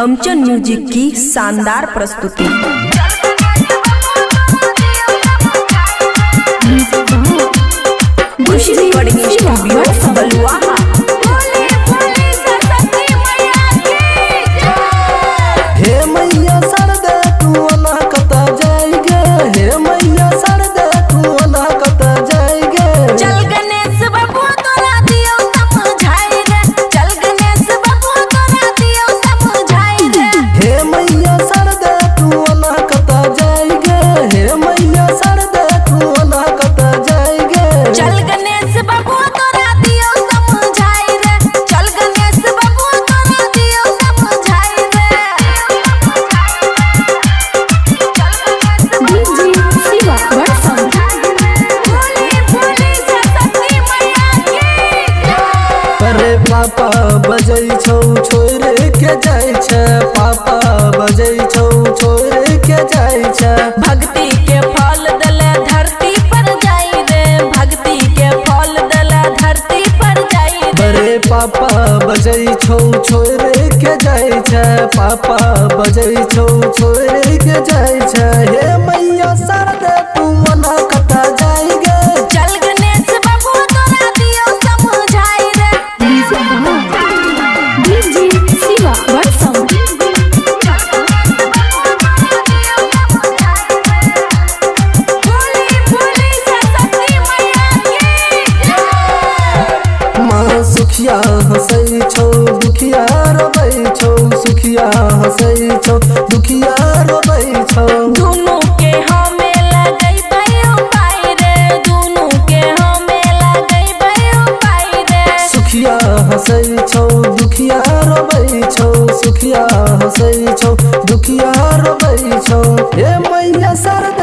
अमचन music की शानदार प्रस्तुति। खुशी रिकॉर्डिंग स्टूडियो बलुआहा। हे मैया सरदे तू अना कता जाएगे, हे मैया सरदे तू अना कता जाएगे। चल गणेश बाबू तोरा दियो समझाई रे, चल गणेश बाबू तोरा दियो समझाई रे। हे मैया सरदे तू अना कता जाएगे, हे मैया सरदे तू अना कता जाएगे। चल गणेश बाबू तोरा दियो समझाई रे, चल गणेश बाबू तोरा दियो समझाई रे। डीजे शिवा वर्षम बोली बोली सरस्वती मैया की। अरे पापा बजै छौ छोरे के जाय छै, पापा बजै छौ छोरे के जाय छै। भक्ति के फल दले धरती पर जाई रे, भक्ति के फल दले धरती पर जाई रे। बड़े पापा बजै छौ छोरे के जाय छै, पापा बजै छौ छोरे के जाय छै। हे मैया सरदे तू मना कता जाएगे। चल गणेश बाबू तोरा दियो समझाई रे। डीजे शिवा वर्षम बोली बोली सरस्वती मैया की। माँ सुखिया हंसै छौ दुखिया रोबै छौ, सुखिया हंसै छौ दुखिया रोबै छौ। दुनू के हमें लगै भयो पाई रे, दुनू के हमें लगै भयो पाई रे। सुखिया हंसै छौ दुखिया रोबै छौ, सुखिया हंसै छौ दुखिया रोबै छौ। हे मैया सरदे